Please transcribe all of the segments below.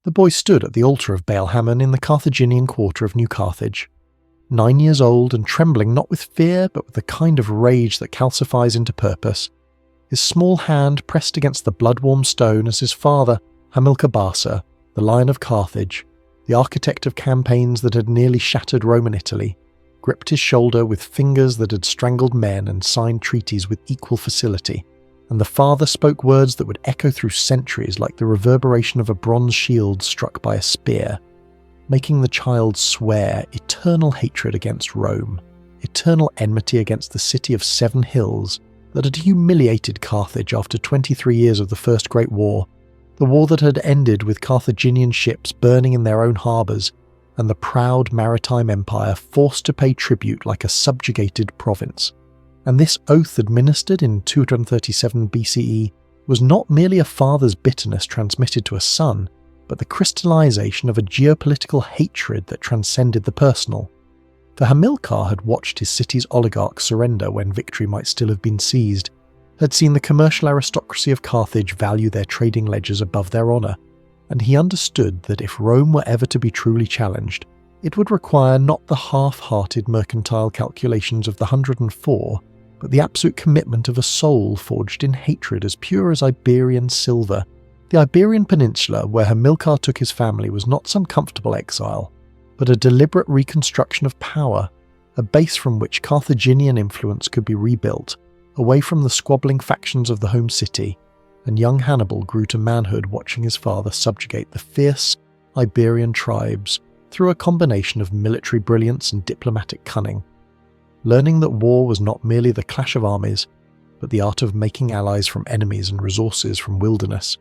The boy stood at the altar of Baal Hammon in the Carthaginian quarter of New Carthage. 9 years old and trembling not with fear but with the kind of rage that calcifies into purpose, his small hand pressed against the blood-warm stone as his father, Hamilcar Barca, the Lion of Carthage, the architect of campaigns that had nearly shattered Roman Italy, gripped his shoulder with fingers that had strangled men and signed treaties with equal facility, and the father spoke words that would echo through centuries like the reverberation of a bronze shield struck by a spear, making the child swear eternal hatred against Rome, eternal enmity against the city of 7 hills that had humiliated Carthage after 23 years of the First Great War, the war that had ended with Carthaginian ships burning in their own harbours and the proud maritime empire forced to pay tribute like a subjugated province. And this oath administered in 237 BCE was not merely a father's bitterness transmitted to a son, but the crystallization of a geopolitical hatred that transcended the personal. For Hamilcar had watched his city's oligarchs surrender when victory might still have been seized, had seen the commercial aristocracy of Carthage value their trading ledgers above their honour, and he understood that if Rome were ever to be truly challenged, it would require not the half-hearted mercantile calculations of the 104, but the absolute commitment of a soul forged in hatred as pure as Iberian silver. The Iberian Peninsula, where Hamilcar took his family, was not some comfortable exile, but a deliberate reconstruction of power, a base from which Carthaginian influence could be rebuilt, away from the squabbling factions of the home city, and young Hannibal grew to manhood watching his father subjugate the fierce Iberian tribes through a combination of military brilliance and diplomatic cunning, learning that war was not merely the clash of armies, but the art of making allies from enemies and resources from wilderness,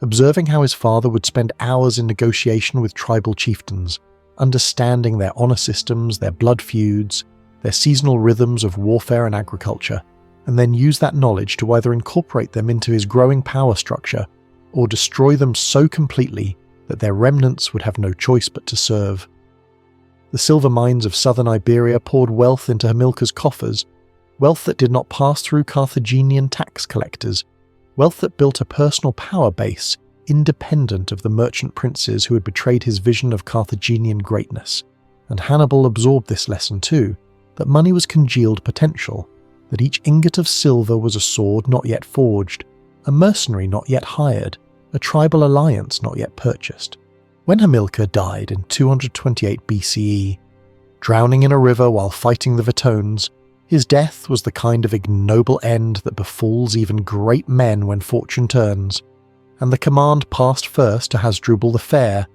observing how his father would spend hours in negotiation with tribal chieftains, understanding their honour systems, their blood feuds, their seasonal rhythms of warfare and agriculture, and then use that knowledge to either incorporate them into his growing power structure or destroy them so completely that their remnants would have no choice but to serve. The silver mines of southern Iberia poured wealth into Hamilcar's coffers, wealth that did not pass through Carthaginian tax collectors, wealth that built a personal power base independent of the merchant princes who had betrayed his vision of Carthaginian greatness. And Hannibal absorbed this lesson too, that money was congealed potential, that each ingot of silver was a sword not yet forged, a mercenary not yet hired, a tribal alliance not yet purchased. When Hamilcar died in 228 BCE, drowning in a river while fighting the Vitones, his death was the kind of ignoble end that befalls even great men when fortune turns, and the command passed first to Hasdrubal the Fair,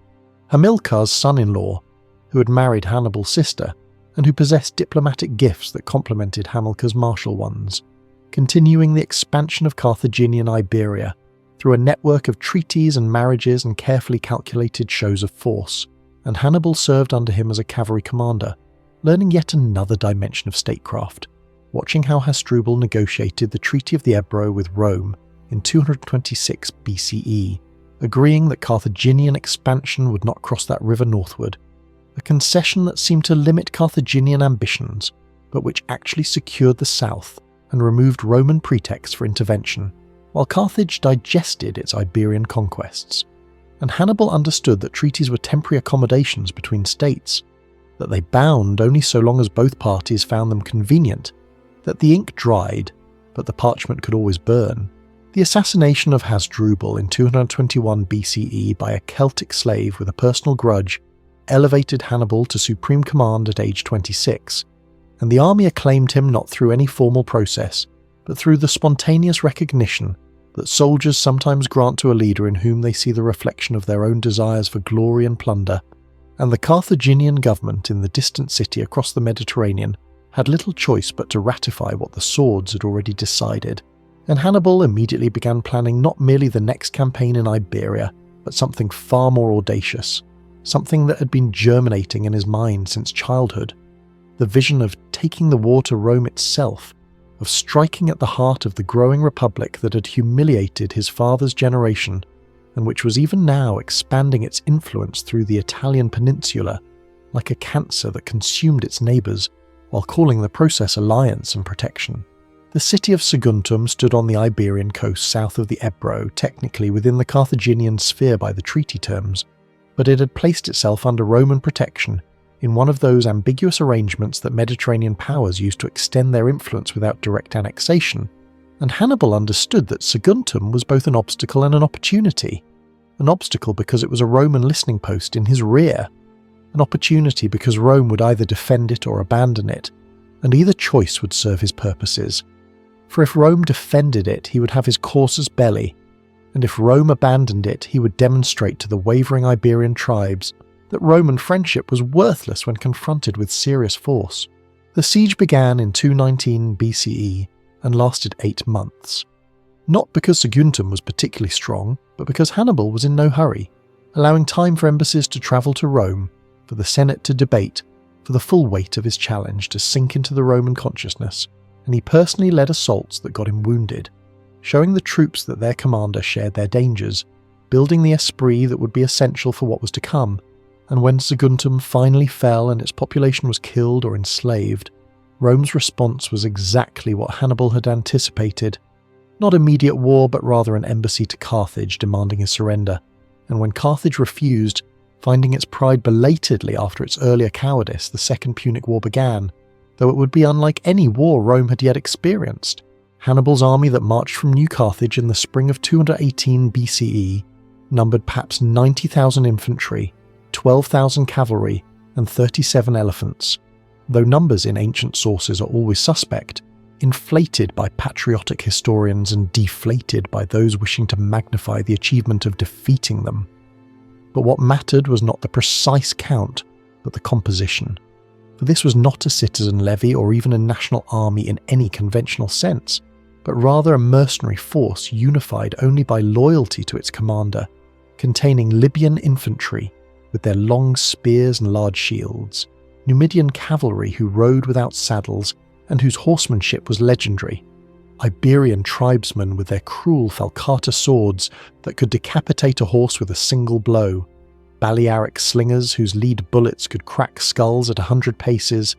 Hamilcar's son-in-law, who had married Hannibal's sister, and who possessed diplomatic gifts that complemented Hamilcar's martial ones, continuing the expansion of Carthaginian Iberia through a network of treaties and marriages and carefully calculated shows of force, and Hannibal served under him as a cavalry commander, learning yet another dimension of statecraft, watching how Hasdrubal negotiated the Treaty of the Ebro with Rome in 226 BCE, agreeing that Carthaginian expansion would not cross that river northward, a concession that seemed to limit Carthaginian ambitions, but which actually secured the south and removed Roman pretexts for intervention, while Carthage digested its Iberian conquests. And Hannibal understood that treaties were temporary accommodations between states, that they bound only so long as both parties found them convenient, that the ink dried, but the parchment could always burn. The assassination of Hasdrubal in 221 BCE by a Celtic slave with a personal grudge elevated Hannibal to supreme command at age 26, and the army acclaimed him not through any formal process, but through the spontaneous recognition that soldiers sometimes grant to a leader in whom they see the reflection of their own desires for glory and plunder, and the Carthaginian government in the distant city across the Mediterranean had little choice but to ratify what the swords had already decided, and Hannibal immediately began planning not merely the next campaign in Iberia, but something far more audacious, something that had been germinating in his mind since childhood, the vision of taking the war to Rome itself, of striking at the heart of the growing republic that had humiliated his father's generation, and which was even now expanding its influence through the Italian peninsula like a cancer that consumed its neighbours, while calling the process alliance and protection. The city of Saguntum stood on the Iberian coast south of the Ebro, technically within the Carthaginian sphere by the treaty terms, but it had placed itself under Roman protection in one of those ambiguous arrangements that Mediterranean powers used to extend their influence without direct annexation, and Hannibal understood that Saguntum was both an obstacle and an opportunity. An obstacle because it was a Roman listening post in his rear, an opportunity because Rome would either defend it or abandon it, and either choice would serve his purposes. For if Rome defended it, he would have his casus belli, and if Rome abandoned it, he would demonstrate to the wavering Iberian tribes that Roman friendship was worthless when confronted with serious force. The siege began in 219 BCE and lasted 8 months. Not because Saguntum was particularly strong, but because Hannibal was in no hurry, allowing time for embassies to travel to Rome, for the Senate to debate, for the full weight of his challenge to sink into the Roman consciousness, and he personally led assaults that got him wounded, showing the troops that their commander shared their dangers, building the esprit that would be essential for what was to come. And when Saguntum finally fell and its population was killed or enslaved, Rome's response was exactly what Hannibal had anticipated. Not immediate war, but rather an embassy to Carthage demanding his surrender. And when Carthage refused, finding its pride belatedly after its earlier cowardice, the Second Punic War began, though it would be unlike any war Rome had yet experienced. Hannibal's army that marched from New Carthage in the spring of 218 BCE numbered perhaps 90,000 infantry, 12,000 cavalry, and 37 elephants, though numbers in ancient sources are always suspect, inflated by patriotic historians and deflated by those wishing to magnify the achievement of defeating them. But what mattered was not the precise count, but the composition. For this was not a citizen levy or even a national army in any conventional sense, but rather a mercenary force unified only by loyalty to its commander, containing Libyan infantry with their long spears and large shields, Numidian cavalry who rode without saddles and whose horsemanship was legendary, Iberian tribesmen with their cruel falcata swords that could decapitate a horse with a single blow, Balearic slingers whose lead bullets could crack skulls at 100 paces,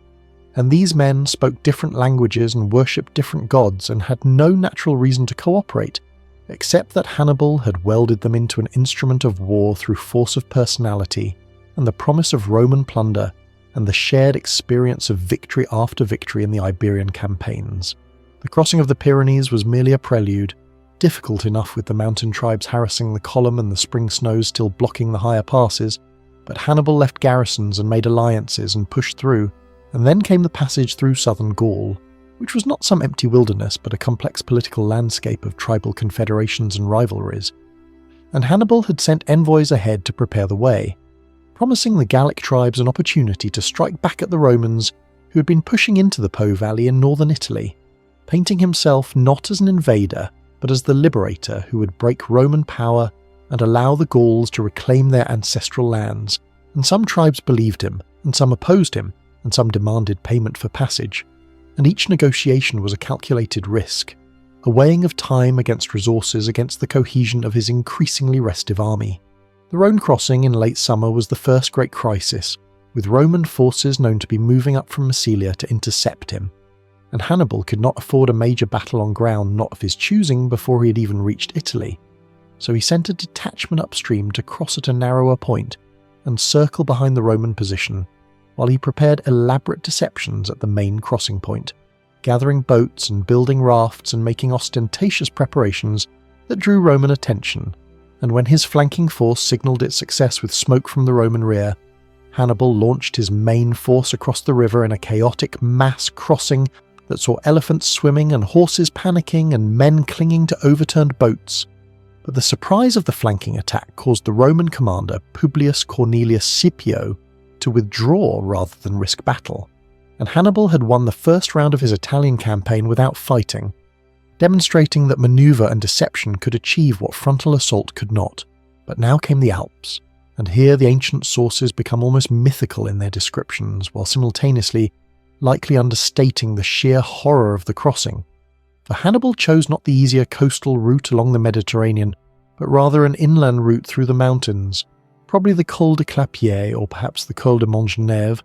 and these men spoke different languages and worshipped different gods and had no natural reason to cooperate, except that Hannibal had welded them into an instrument of war through force of personality and the promise of Roman plunder and the shared experience of victory after victory in the Iberian campaigns. The crossing of the Pyrenees was merely a prelude, difficult enough with the mountain tribes harassing the column and the spring snows still blocking the higher passes, but Hannibal left garrisons and made alliances and pushed through, and then came the passage through southern Gaul, which was not some empty wilderness but a complex political landscape of tribal confederations and rivalries. And Hannibal had sent envoys ahead to prepare the way, promising the Gallic tribes an opportunity to strike back at the Romans who had been pushing into the Po Valley in northern Italy, painting himself not as an invader but as the liberator who would break Roman power and allow the Gauls to reclaim their ancestral lands. And some tribes believed him, and some opposed him, and some demanded payment for passage. And each negotiation was a calculated risk, a weighing of time against resources against the cohesion of his increasingly restive army. The Rhone crossing in late summer was the first great crisis, with Roman forces known to be moving up from Massilia to intercept him. And Hannibal could not afford a major battle on ground not of his choosing before he had even reached Italy, so he sent a detachment upstream to cross at a narrower point and circle behind the Roman position, while he prepared elaborate deceptions at the main crossing point, gathering boats and building rafts and making ostentatious preparations that drew Roman attention. And when his flanking force signalled its success with smoke from the Roman rear, Hannibal launched his main force across the river in a chaotic mass crossing that saw elephants swimming and horses panicking and men clinging to overturned boats. But the surprise of the flanking attack caused the Roman commander Publius Cornelius Scipio to withdraw rather than risk battle, and Hannibal had won the first round of his Italian campaign without fighting, demonstrating that manoeuvre and deception could achieve what frontal assault could not. But now came the Alps, and here the ancient sources become almost mythical in their descriptions, while simultaneously likely understating the sheer horror of the crossing. For Hannibal chose not the easier coastal route along the Mediterranean, but rather an inland route through the mountains, probably the Col de Clapier or perhaps the Col de Montgenèvre,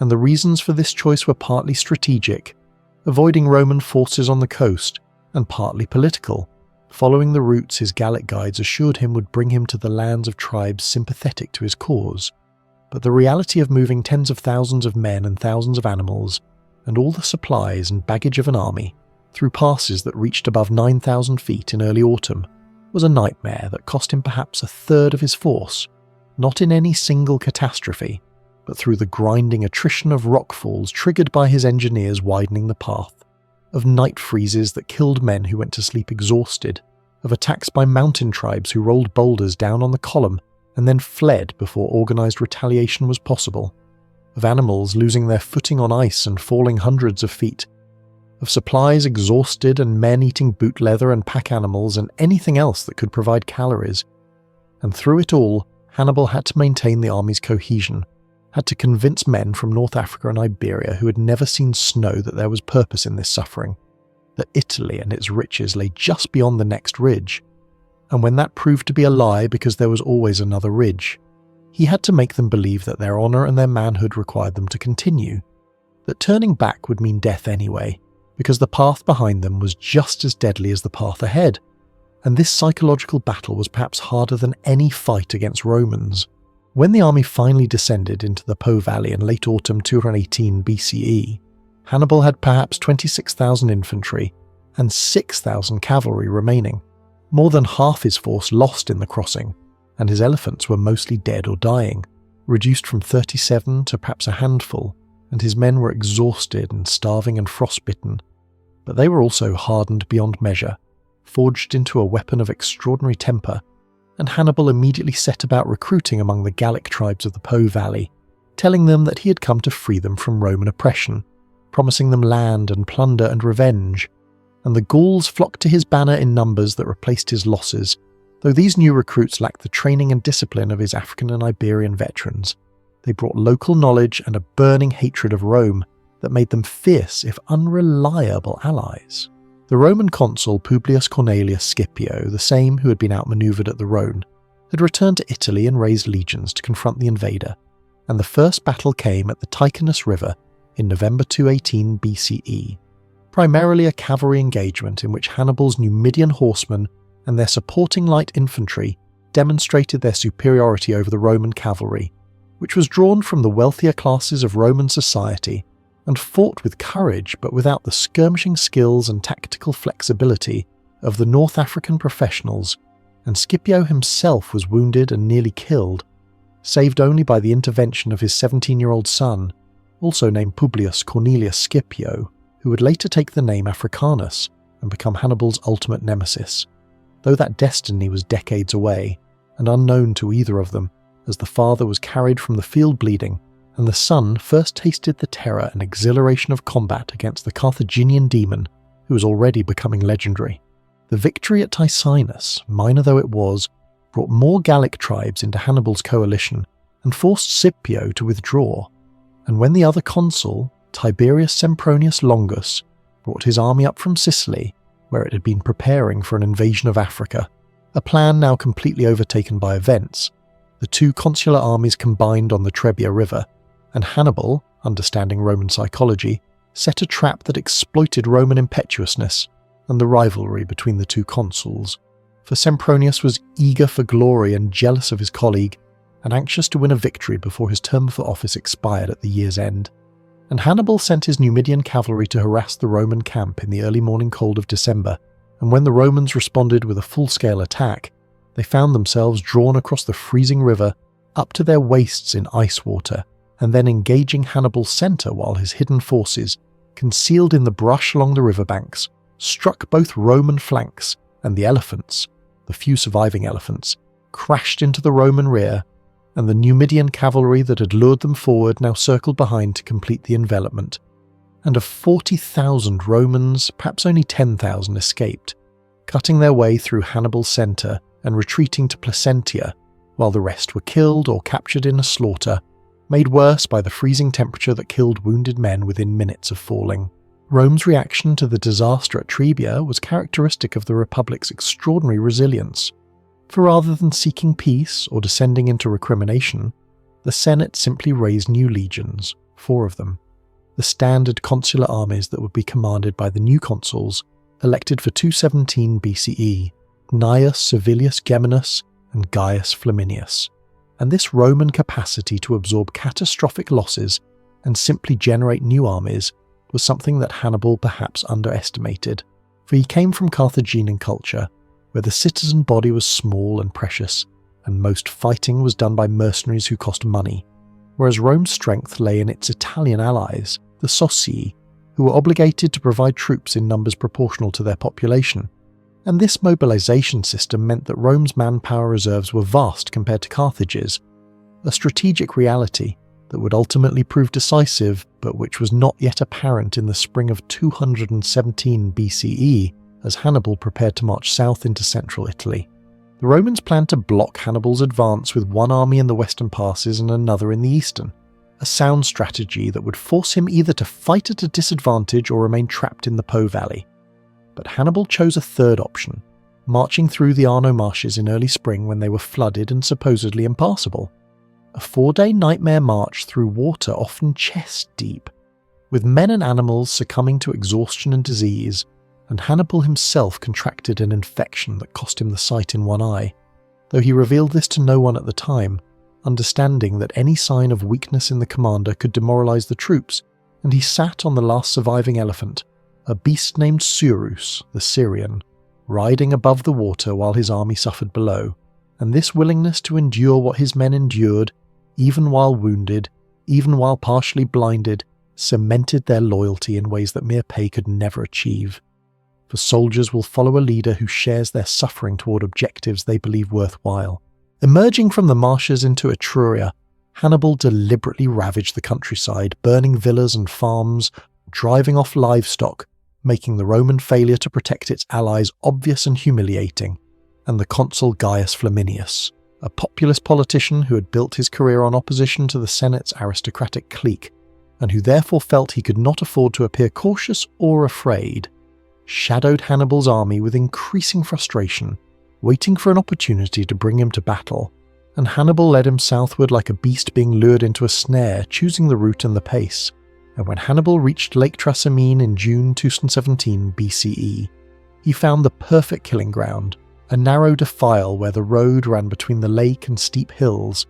and the reasons for this choice were partly strategic, avoiding Roman forces on the coast, and partly political, following the routes his Gallic guides assured him would bring him to the lands of tribes sympathetic to his cause. But the reality of moving tens of thousands of men and thousands of animals, and all the supplies and baggage of an army, through passes that reached above 9,000 feet in early autumn, was a nightmare that cost him perhaps a third of his force, not in any single catastrophe, but through the grinding attrition of rockfalls triggered by his engineers widening the path, of night freezes that killed men who went to sleep exhausted, of attacks by mountain tribes who rolled boulders down on the column and then fled before organised retaliation was possible, of animals losing their footing on ice and falling hundreds of feet, of supplies exhausted and men eating boot leather and pack animals and anything else that could provide calories. And through it all, Hannibal had to maintain the army's cohesion, had to convince men from North Africa and Iberia who had never seen snow that there was purpose in this suffering, that Italy and its riches lay just beyond the next ridge. And when that proved to be a lie because there was always another ridge, he had to make them believe that their honour and their manhood required them to continue, that turning back would mean death anyway, because the path behind them was just as deadly as the path ahead, and this psychological battle was perhaps harder than any fight against Romans. When the army finally descended into the Po Valley in late autumn 218 BCE, Hannibal had perhaps 26,000 infantry and 6,000 cavalry remaining, more than half his force lost in the crossing, and his elephants were mostly dead or dying, reduced from 37 to perhaps a handful, and his men were exhausted and starving and frostbitten. But they were also hardened beyond measure, forged into a weapon of extraordinary temper, and Hannibal immediately set about recruiting among the Gallic tribes of the Po Valley, telling them that he had come to free them from Roman oppression, promising them land and plunder and revenge, and the Gauls flocked to his banner in numbers that replaced his losses, though these new recruits lacked the training and discipline of his African and Iberian veterans. They brought local knowledge and a burning hatred of Rome that made them fierce if unreliable allies. The Roman consul Publius Cornelius Scipio, the same who had been outmanoeuvred at the Rhone, had returned to Italy and raised legions to confront the invader, and the first battle came at the Ticinus River in November 218 BCE, primarily a cavalry engagement in which Hannibal's Numidian horsemen and their supporting light infantry demonstrated their superiority over the Roman cavalry, which was drawn from the wealthier classes of Roman society and fought with courage but without the skirmishing skills and tactical flexibility of the North African professionals, and Scipio himself was wounded and nearly killed, saved only by the intervention of his 17-year-old son, also named Publius Cornelius Scipio, who would later take the name Africanus and become Hannibal's ultimate nemesis, though that destiny was decades away and unknown to either of them, as the father was carried from the field bleeding, and the son first tasted the terror and exhilaration of combat against the Carthaginian demon, who was already becoming legendary. The victory at Ticinus, minor though it was, brought more Gallic tribes into Hannibal's coalition and forced Scipio to withdraw, and when the other consul, Tiberius Sempronius Longus, brought his army up from Sicily, where it had been preparing for an invasion of Africa, a plan now completely overtaken by events, the two consular armies combined on the Trebia River, and Hannibal, understanding Roman psychology, set a trap that exploited Roman impetuousness and the rivalry between the two consuls. For Sempronius was eager for glory and jealous of his colleague, and anxious to win a victory before his term for office expired at the year's end. And Hannibal sent his Numidian cavalry to harass the Roman camp in the early morning cold of December, and when the Romans responded with a full-scale attack, they found themselves drawn across the freezing river up to their waists in ice water, and then engaging Hannibal's centre while his hidden forces, concealed in the brush along the riverbanks, struck both Roman flanks, and the elephants, the few surviving elephants, crashed into the Roman rear, and the Numidian cavalry that had lured them forward now circled behind to complete the envelopment. And of 40,000 Romans, perhaps only 10,000 escaped, cutting their way through Hannibal's centre and retreating to Placentia, while the rest were killed or captured in a slaughter, made worse by the freezing temperature that killed wounded men within minutes of falling. Rome's reaction to the disaster at Trebia was characteristic of the Republic's extraordinary resilience. For rather than seeking peace or descending into recrimination, the Senate simply raised new legions, 4 of them, the standard consular armies that would be commanded by the new consuls, elected for 217 BCE Gnaeus Servilius Geminus and Gaius Flaminius, and this Roman capacity to absorb catastrophic losses and simply generate new armies was something that Hannibal perhaps underestimated, for he came from Carthaginian culture, where the citizen body was small and precious, and most fighting was done by mercenaries who cost money, whereas Rome's strength lay in its Italian allies, the Socii, who were obligated to provide troops in numbers proportional to their population. And this mobilization system meant that Rome's manpower reserves were vast compared to Carthage's, a strategic reality that would ultimately prove decisive, but which was not yet apparent in the spring of 217 BCE as Hannibal prepared to march south into central Italy. The Romans planned to block Hannibal's advance with one army in the western passes and another in the eastern, a sound strategy that would force him either to fight at a disadvantage or remain trapped in the Po Valley. But Hannibal chose a third option, marching through the Arno marshes in early spring when they were flooded and supposedly impassable. A 4-day nightmare march through water often chest deep, with men and animals succumbing to exhaustion and disease, and Hannibal himself contracted an infection that cost him the sight in one eye, though he revealed this to no one at the time, understanding that any sign of weakness in the commander could demoralize the troops, and he sat on the last surviving elephant, a beast named Surus, the Syrian, riding above the water while his army suffered below, and this willingness to endure what his men endured, even while wounded, even while partially blinded, cemented their loyalty in ways that mere pay could never achieve. For soldiers will follow a leader who shares their suffering toward objectives they believe worthwhile. Emerging from the marshes into Etruria, Hannibal deliberately ravaged the countryside, burning villas and farms, driving off livestock, making the Roman failure to protect its allies obvious and humiliating, and the consul Gaius Flaminius, a populist politician who had built his career on opposition to the Senate's aristocratic clique, and who therefore felt he could not afford to appear cautious or afraid, shadowed Hannibal's army with increasing frustration, waiting for an opportunity to bring him to battle, and Hannibal led him southward like a beast being lured into a snare, choosing the route and the pace. And when Hannibal reached Lake Trasimene in June 217 BCE, he found the perfect killing ground, a narrow defile where the road ran between the lake and steep hills,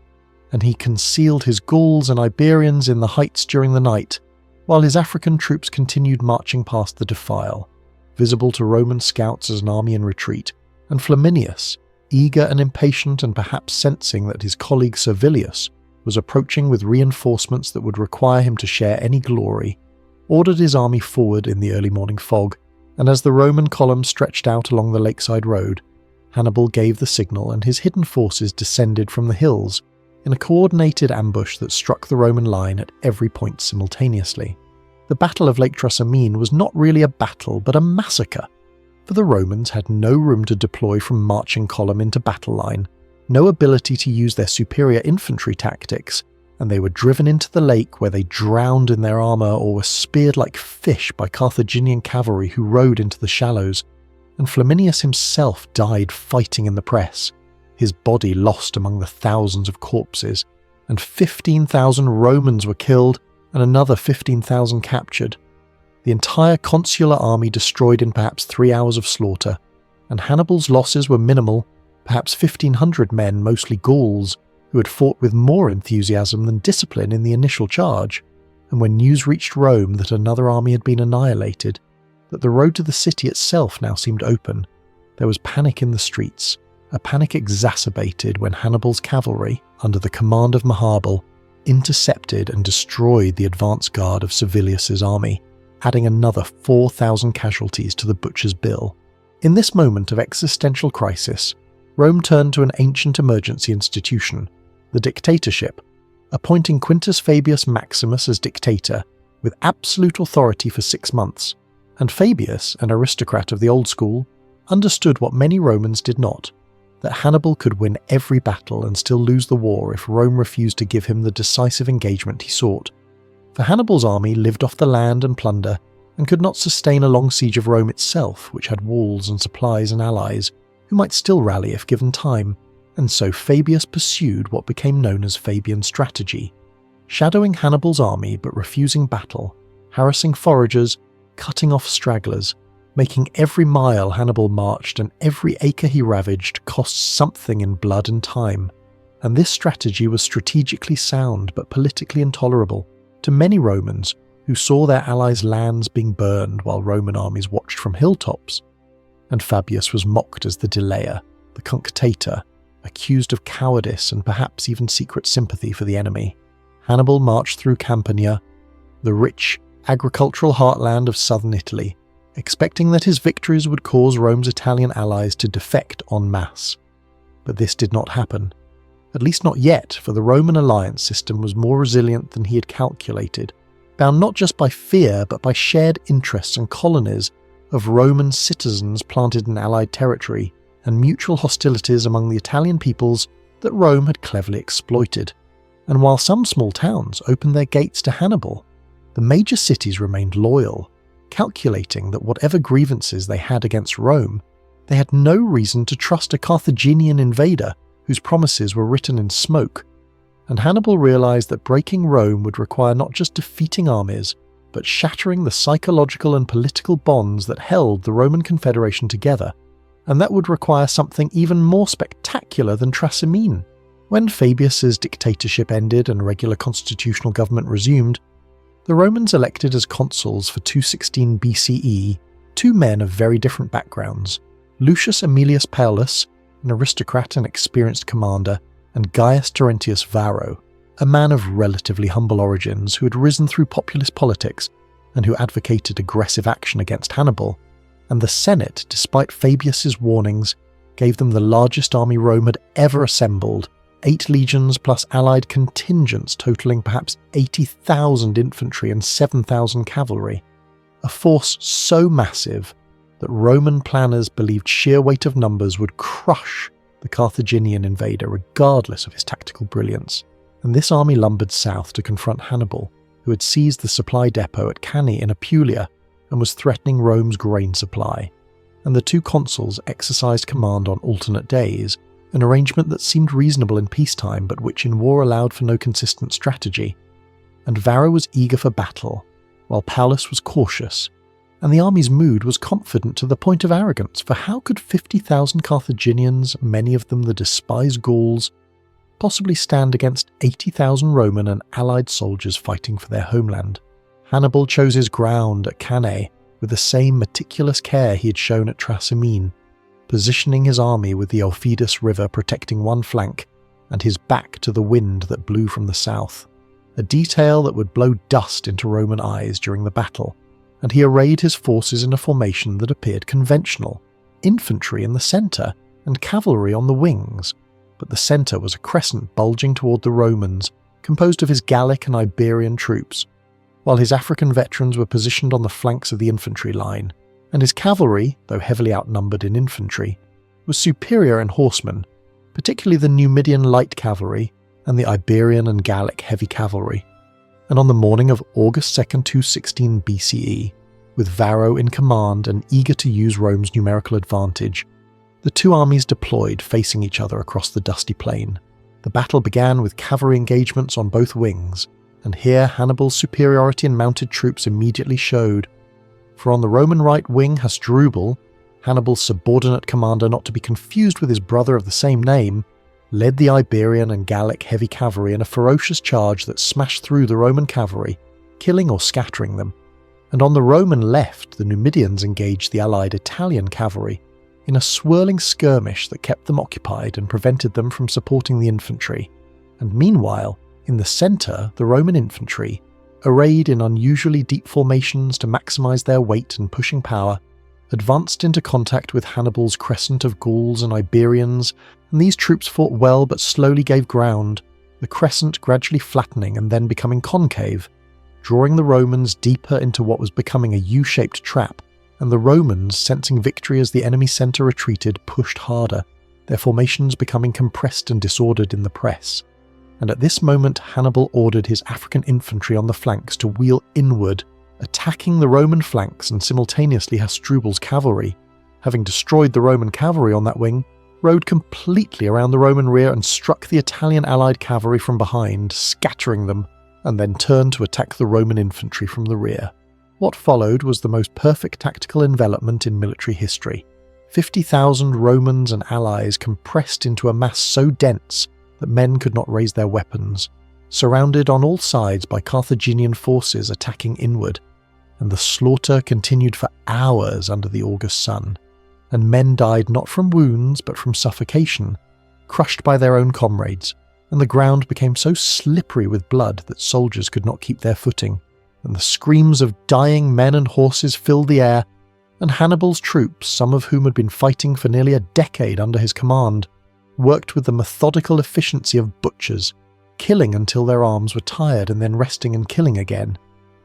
and he concealed his Gauls and Iberians in the heights during the night, while his African troops continued marching past the defile, visible to Roman scouts as an army in retreat, and Flaminius, eager and impatient and perhaps sensing that his colleague Servilius was approaching with reinforcements that would require him to share any glory, ordered his army forward in the early morning fog, and as the Roman column stretched out along the lakeside road, Hannibal gave the signal and his hidden forces descended from the hills in a coordinated ambush that struck the Roman line at every point simultaneously. The Battle of Lake Trasimene was not really a battle but a massacre, for the Romans had no room to deploy from marching column into battle line, no ability to use their superior infantry tactics, and they were driven into the lake where they drowned in their armour or were speared like fish by Carthaginian cavalry who rode into the shallows, and Flaminius himself died fighting in the press, his body lost among the thousands of corpses, and 15,000 Romans were killed and another 15,000 captured. The entire consular army destroyed in perhaps 3 hours of slaughter, and Hannibal's losses were minimal, perhaps 1,500 men, mostly Gauls, who had fought with more enthusiasm than discipline in the initial charge, and when news reached Rome that another army had been annihilated, that the road to the city itself now seemed open, there was panic in the streets, a panic exacerbated when Hannibal's cavalry, under the command of Hannibal, intercepted and destroyed the advance guard of Servilius's army, adding another 4,000 casualties to the butcher's bill. In this moment of existential crisis, Rome turned to an ancient emergency institution, the dictatorship, appointing Quintus Fabius Maximus as dictator, with absolute authority for 6 months, and Fabius, an aristocrat of the old school, understood what many Romans did not, that Hannibal could win every battle and still lose the war if Rome refused to give him the decisive engagement he sought. For Hannibal's army lived off the land and plunder, and could not sustain a long siege of Rome itself, which had walls and supplies and allies, who might still rally if given time, and so Fabius pursued what became known as Fabian strategy, shadowing Hannibal's army but refusing battle, harassing foragers, cutting off stragglers, making every mile Hannibal marched and every acre he ravaged cost something in blood and time. And this strategy was strategically sound but politically intolerable to many Romans who saw their allies' lands being burned while Roman armies watched from hilltops. And Fabius was mocked as the delayer, the cunctator, accused of cowardice and perhaps even secret sympathy for the enemy. Hannibal marched through Campania, the rich, agricultural heartland of southern Italy, expecting that his victories would cause Rome's Italian allies to defect en masse. But this did not happen. At least not yet, for the Roman alliance system was more resilient than he had calculated, bound not just by fear but by shared interests and colonies of Roman citizens planted in allied territory, and mutual hostilities among the Italian peoples that Rome had cleverly exploited. And while some small towns opened their gates to Hannibal, the major cities remained loyal, calculating that whatever grievances they had against Rome, they had no reason to trust a Carthaginian invader whose promises were written in smoke. And Hannibal realized that breaking Rome would require not just defeating armies, but shattering the psychological and political bonds that held the Roman Confederation together, and that would require something even more spectacular than Trasimene. When Fabius's dictatorship ended and regular constitutional government resumed, the Romans elected as consuls for 216 BCE two men of very different backgrounds, Lucius Aemilius Paulus, an aristocrat and experienced commander, and Gaius Terentius Varro, a man of relatively humble origins who had risen through populist politics and who advocated aggressive action against Hannibal. And the Senate, despite Fabius's warnings, gave them the largest army Rome had ever assembled, 8 legions plus allied contingents totaling perhaps 80,000 infantry and 7,000 cavalry, a force so massive that Roman planners believed sheer weight of numbers would crush the Carthaginian invader regardless of his tactical brilliance. And this army lumbered south to confront Hannibal, who had seized the supply depot at Cannae in Apulia and was threatening Rome's grain supply. And the two consuls exercised command on alternate days, an arrangement that seemed reasonable in peacetime but which in war allowed for no consistent strategy. And Varro was eager for battle, while Paulus was cautious, and the army's mood was confident to the point of arrogance, for how could 50,000 Carthaginians, many of them the despised Gauls, possibly stand against 80,000 Roman and allied soldiers fighting for their homeland? Hannibal chose his ground at Cannae with the same meticulous care he had shown at Trasimene, positioning his army with the Aufidus River protecting one flank and his back to the wind that blew from the south, a detail that would blow dust into Roman eyes during the battle. And he arrayed his forces in a formation that appeared conventional, infantry in the centre and cavalry on the wings, but the centre was a crescent bulging toward the Romans, composed of his Gallic and Iberian troops, while his African veterans were positioned on the flanks of the infantry line, and his cavalry, though heavily outnumbered in infantry, was superior in horsemen, particularly the Numidian light cavalry and the Iberian and Gallic heavy cavalry. And on the morning of August 2nd, 216 BCE, with Varro in command and eager to use Rome's numerical advantage, the two armies deployed facing each other across the dusty plain. The battle began with cavalry engagements on both wings, and here Hannibal's superiority in mounted troops immediately showed. For on the Roman right wing, Hasdrubal, Hannibal's subordinate commander not to be confused with his brother of the same name, led the Iberian and Gallic heavy cavalry in a ferocious charge that smashed through the Roman cavalry, killing or scattering them. And on the Roman left, the Numidians engaged the allied Italian cavalry in a swirling skirmish that kept them occupied and prevented them from supporting the infantry. And meanwhile, in the centre, the Roman infantry, arrayed in unusually deep formations to maximise their weight and pushing power, advanced into contact with Hannibal's crescent of Gauls and Iberians, and these troops fought well but slowly gave ground, the crescent gradually flattening and then becoming concave, drawing the Romans deeper into what was becoming a U-shaped trap, and the Romans, sensing victory as the enemy centre retreated, pushed harder, their formations becoming compressed and disordered in the press. And at this moment Hannibal ordered his African infantry on the flanks to wheel inward, attacking the Roman flanks and simultaneously Hasdrubal's cavalry, having destroyed the Roman cavalry on that wing, rode completely around the Roman rear and struck the Italian allied cavalry from behind, scattering them, and then turned to attack the Roman infantry from the rear. What followed was the most perfect tactical envelopment in military history. 50,000 Romans and allies compressed into a mass so dense that men could not raise their weapons, surrounded on all sides by Carthaginian forces attacking inward, and the slaughter continued for hours under the August sun, and men died not from wounds but from suffocation, crushed by their own comrades, and the ground became so slippery with blood that soldiers could not keep their footing, and the screams of dying men and horses filled the air, and Hannibal's troops, some of whom had been fighting for nearly a decade under his command, worked with the methodical efficiency of butchers, killing until their arms were tired and then resting and killing again.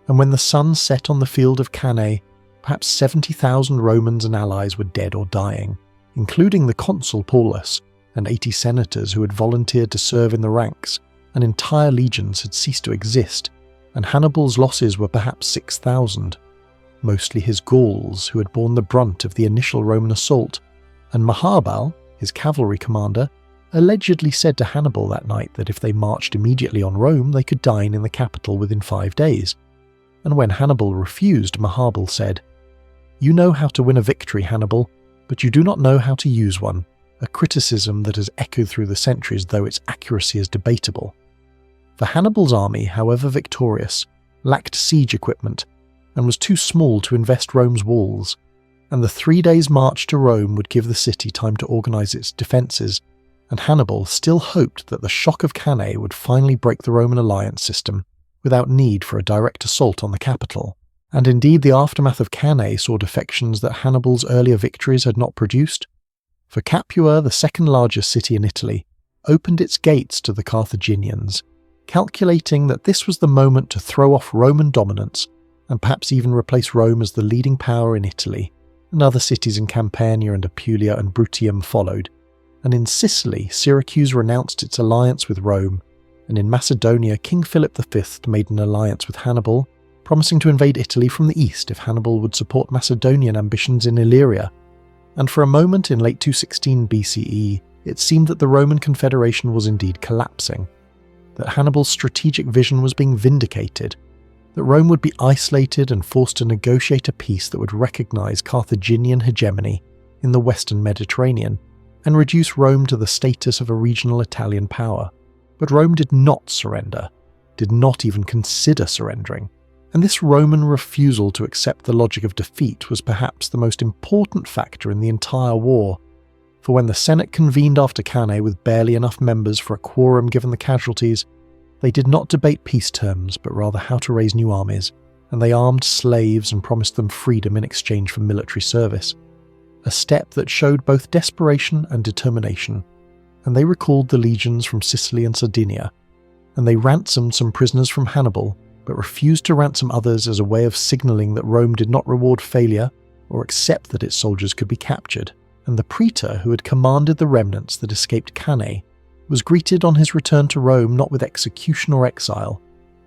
And when the sun set on the field of Cannae, perhaps 70,000 Romans and allies were dead or dying, including the consul Paulus and 80 senators who had volunteered to serve in the ranks, and entire legions had ceased to exist, and Hannibal's losses were perhaps 6,000. Mostly his Gauls, who had borne the brunt of the initial Roman assault, and Hannibal, his cavalry commander, allegedly said to Hannibal that night that if they marched immediately on Rome they could dine in the capital within 5 days. And when Hannibal refused, Hannibal said, "You know how to win a victory, Hannibal, but you do not know how to use one," a criticism that has echoed through the centuries, though its accuracy is debatable. For Hannibal's army, however victorious, lacked siege equipment, and was too small to invest Rome's walls, and the 3 days' march to Rome would give the city time to organise its defences, and Hannibal still hoped that the shock of Cannae would finally break the Roman alliance system, without need for a direct assault on the capital. And indeed the aftermath of Cannae saw defections that Hannibal's earlier victories had not produced. For Capua, the second largest city in Italy, opened its gates to the Carthaginians, calculating that this was the moment to throw off Roman dominance and perhaps even replace Rome as the leading power in Italy, and other cities in Campania and Apulia and Bruttium followed. And in Sicily, Syracuse renounced its alliance with Rome, and in Macedonia, King Philip V made an alliance with Hannibal, promising to invade Italy from the east if Hannibal would support Macedonian ambitions in Illyria. And for a moment in late 216 BCE, it seemed that the Roman Confederation was indeed collapsing, that Hannibal's strategic vision was being vindicated, that Rome would be isolated and forced to negotiate a peace that would recognise Carthaginian hegemony in the western Mediterranean and reduce Rome to the status of a regional Italian power. But Rome did not surrender, did not even consider surrendering, and this Roman refusal to accept the logic of defeat was perhaps the most important factor in the entire war. For when the Senate convened after Cannae with barely enough members for a quorum given the casualties, they did not debate peace terms, but rather how to raise new armies, and they armed slaves and promised them freedom in exchange for military service, a step that showed both desperation and determination. And they recalled the legions from Sicily and Sardinia, and they ransomed some prisoners from Hannibal, but refused to ransom others as a way of signalling that Rome did not reward failure or accept that its soldiers could be captured. And the praetor who had commanded the remnants that escaped Cannae was greeted on his return to Rome not with execution or exile,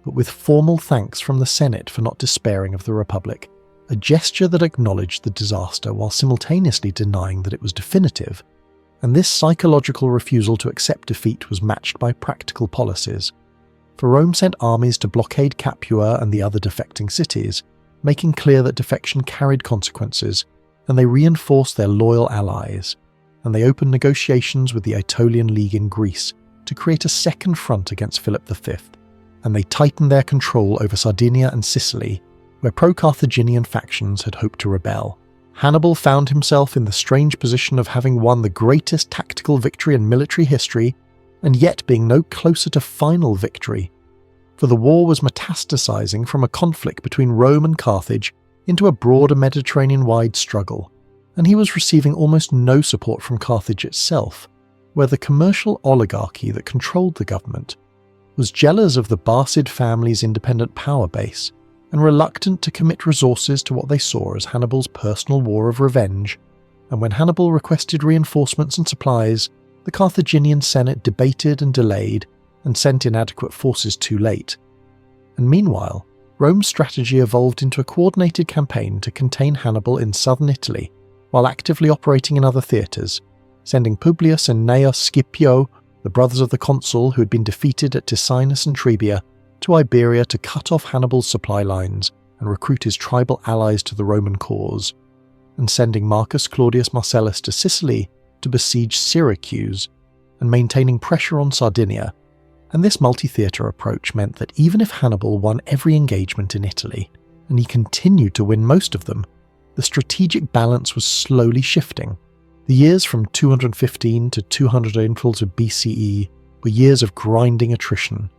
but with formal thanks from the Senate for not despairing of the Republic, a gesture that acknowledged the disaster while simultaneously denying that it was definitive. And this psychological refusal to accept defeat was matched by practical policies. For Rome sent armies to blockade Capua and the other defecting cities, making clear that defection carried consequences, and they reinforced their loyal allies, and they opened negotiations with the Aetolian League in Greece to create a second front against Philip V, and they tightened their control over Sardinia and Sicily, where pro-Carthaginian factions had hoped to rebel. Hannibal found himself in the strange position of having won the greatest tactical victory in military history, and yet being no closer to final victory. For the war was metastasizing from a conflict between Rome and Carthage into a broader Mediterranean-wide struggle, and he was receiving almost no support from Carthage itself, where the commercial oligarchy that controlled the government was jealous of the Barcid family's independent power base and reluctant to commit resources to what they saw as Hannibal's personal war of revenge. And when Hannibal requested reinforcements and supplies, the Carthaginian Senate debated and delayed and sent inadequate forces too late. And meanwhile, Rome's strategy evolved into a coordinated campaign to contain Hannibal in southern Italy, while actively operating in other theatres, sending Publius and Gnaeus Scipio, the brothers of the consul who had been defeated at Ticinus and Trebia, to Iberia to cut off Hannibal's supply lines and recruit his tribal allies to the Roman cause, and sending Marcus Claudius Marcellus to Sicily to besiege Syracuse, and maintaining pressure on Sardinia. And this multi-theatre approach meant that even if Hannibal won every engagement in Italy, and he continued to win most of them, the strategic balance was slowly shifting. The years from 215 to 200 of BCE were years of grinding attrition,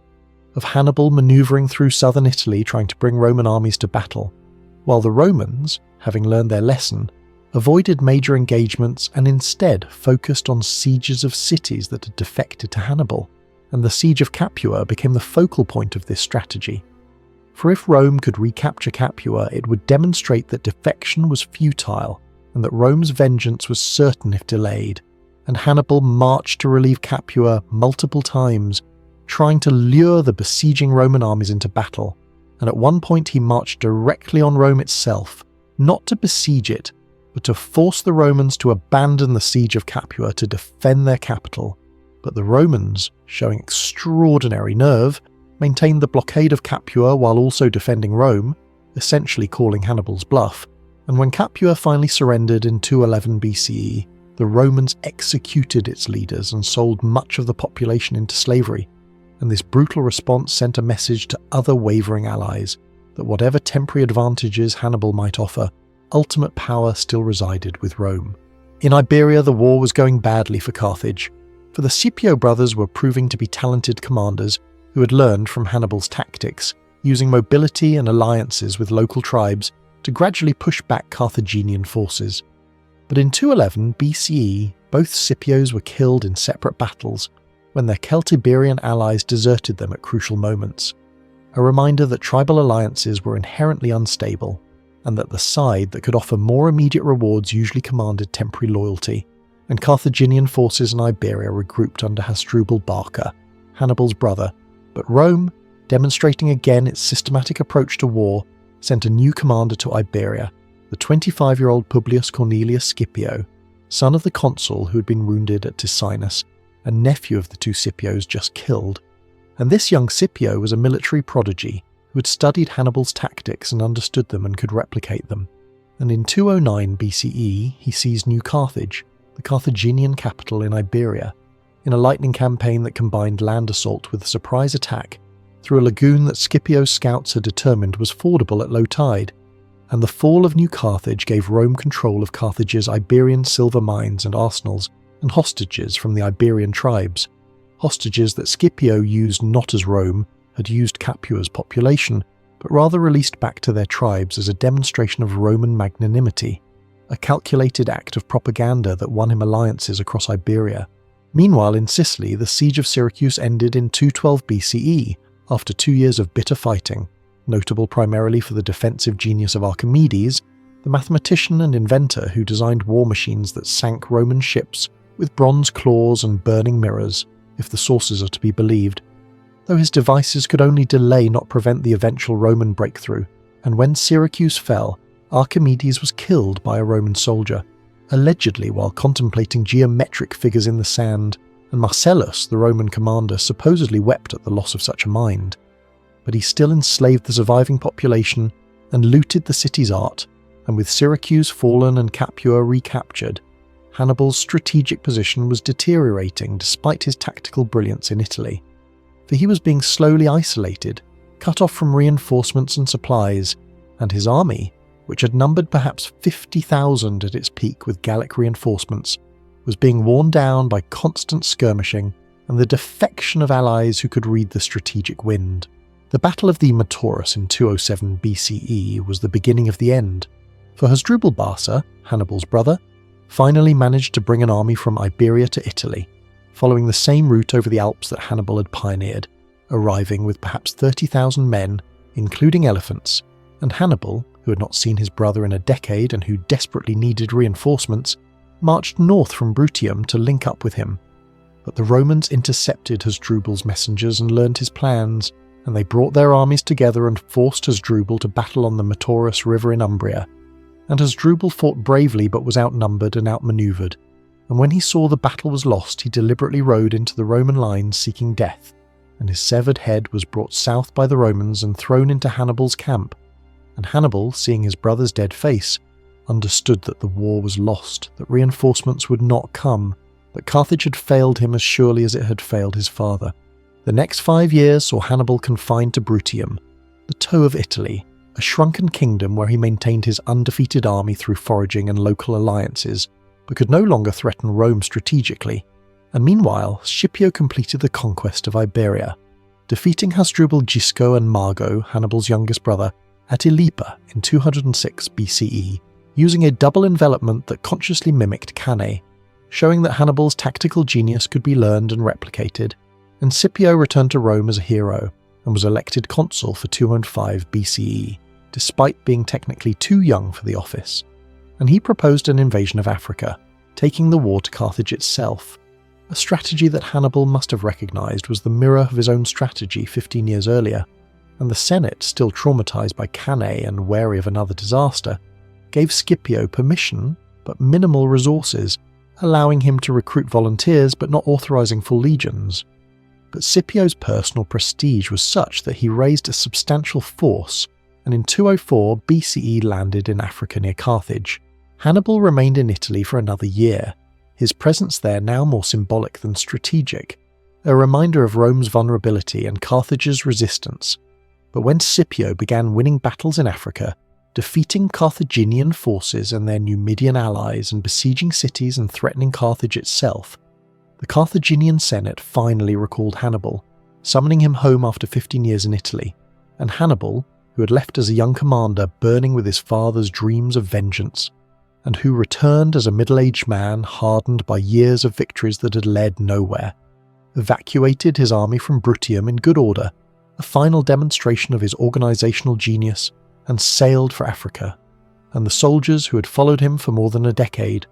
of Hannibal manoeuvring through southern Italy trying to bring Roman armies to battle, while the Romans, having learned their lesson, avoided major engagements and instead focused on sieges of cities that had defected to Hannibal, and the siege of Capua became the focal point of this strategy. For if Rome could recapture Capua, it would demonstrate that defection was futile and that Rome's vengeance was certain if delayed, and Hannibal marched to relieve Capua multiple times, trying to lure the besieging Roman armies into battle, and at one point he marched directly on Rome itself, not to besiege it, but to force the Romans to abandon the siege of Capua to defend their capital. But the Romans, showing extraordinary nerve, maintained the blockade of Capua while also defending Rome, essentially calling Hannibal's bluff, and when Capua finally surrendered in 211 BCE, the Romans executed its leaders and sold much of the population into slavery, and this brutal response sent a message to other wavering allies that whatever temporary advantages Hannibal might offer, ultimate power still resided with Rome. In Iberia, the war was going badly for Carthage, for the Scipio brothers were proving to be talented commanders who had learned from Hannibal's tactics, using mobility and alliances with local tribes to gradually push back Carthaginian forces. But in 211 BCE, both Scipios were killed in separate battles when their Celtiberian allies deserted them at crucial moments, a reminder that tribal alliances were inherently unstable, and that the side that could offer more immediate rewards usually commanded temporary loyalty, and Carthaginian forces in Iberia regrouped under Hasdrubal Barca, Hannibal's brother, but Rome, demonstrating again its systematic approach to war, sent a new commander to Iberia, the 25-year-old Publius Cornelius Scipio, son of the consul who had been wounded at Ticinus, and nephew of the two Scipios just killed. And this young Scipio was a military prodigy who had studied Hannibal's tactics and understood them and could replicate them. And in 209 BCE, he seized New Carthage, the Carthaginian capital in Iberia, in a lightning campaign that combined land assault with a surprise attack through a lagoon that Scipio's scouts had determined was fordable at low tide, and the fall of New Carthage gave Rome control of Carthage's Iberian silver mines and arsenals and hostages from the Iberian tribes, hostages that Scipio used not as Rome had used Capua's population, but rather released back to their tribes as a demonstration of Roman magnanimity, a calculated act of propaganda that won him alliances across Iberia. Meanwhile, in Sicily, the siege of Syracuse ended in 212 BCE, after 2 years of bitter fighting, notable primarily for the defensive genius of Archimedes, the mathematician and inventor who designed war machines that sank Roman ships with bronze claws and burning mirrors, if the sources are to be believed, though his devices could only delay not prevent the eventual Roman breakthrough, and when Syracuse fell, Archimedes was killed by a Roman soldier, allegedly while contemplating geometric figures in the sand, and Marcellus, the Roman commander, supposedly wept at the loss of such a mind. But he still enslaved the surviving population and looted the city's art, and with Syracuse fallen and Capua recaptured, Hannibal's strategic position was deteriorating despite his tactical brilliance in Italy. For he was being slowly isolated, cut off from reinforcements and supplies, and his army, which had numbered perhaps 50,000 at its peak with Gallic reinforcements, was being worn down by constant skirmishing and the defection of allies who could read the strategic wind. The Battle of the Metaurus in 207 BCE was the beginning of the end, for Hasdrubal Barca, Hannibal's brother, finally managed to bring an army from Iberia to Italy, following the same route over the Alps that Hannibal had pioneered, arriving with perhaps 30,000 men, including elephants, and Hannibal, who had not seen his brother in a decade and who desperately needed reinforcements, marched north from Bruttium to link up with him. But the Romans intercepted Hasdrubal's messengers and learned his plans, and they brought their armies together and forced Hasdrubal to battle on the Metaurus River in Umbria. And Hasdrubal fought bravely but was outnumbered and outmaneuvered, and when he saw the battle was lost, he deliberately rode into the Roman lines seeking death, and his severed head was brought south by the Romans and thrown into Hannibal's camp. and Hannibal, seeing his brother's dead face, understood that the war was lost, that reinforcements would not come, that Carthage had failed him as surely as it had failed his father. The next 5 years saw Hannibal confined to Bruttium, the toe of Italy, a shrunken kingdom where he maintained his undefeated army through foraging and local alliances, but could no longer threaten Rome strategically. And meanwhile, Scipio completed the conquest of Iberia, defeating Hasdrubal Gisco and Mago, Hannibal's youngest brother, at Ilipa in 206 BCE, using a double envelopment that consciously mimicked Cannae, showing that Hannibal's tactical genius could be learned and replicated, and Scipio returned to Rome as a hero and was elected consul for 205 BCE, despite being technically too young for the office. And he proposed an invasion of Africa, taking the war to Carthage itself, a strategy that Hannibal must have recognised was the mirror of his own strategy 15 years earlier, and the Senate, still traumatised by Cannae and wary of another disaster, gave Scipio permission but minimal resources, allowing him to recruit volunteers but not authorising full legions. But Scipio's personal prestige was such that he raised a substantial force, and in 204 BCE landed in Africa near Carthage. Hannibal remained in Italy for another year, his presence there now more symbolic than strategic, a reminder of Rome's vulnerability and Carthage's resistance. But when Scipio began winning battles in Africa, defeating Carthaginian forces and their Numidian allies and besieging cities and threatening Carthage itself, the Carthaginian Senate finally recalled Hannibal, summoning him home after 15 years in Italy, and Hannibal, who had left as a young commander burning with his father's dreams of vengeance, and who returned as a middle-aged man hardened by years of victories that had led nowhere, evacuated his army from Bruttium in good order, a final demonstration of his organisational genius, and sailed for Africa. And the soldiers who had followed him for more than a decade,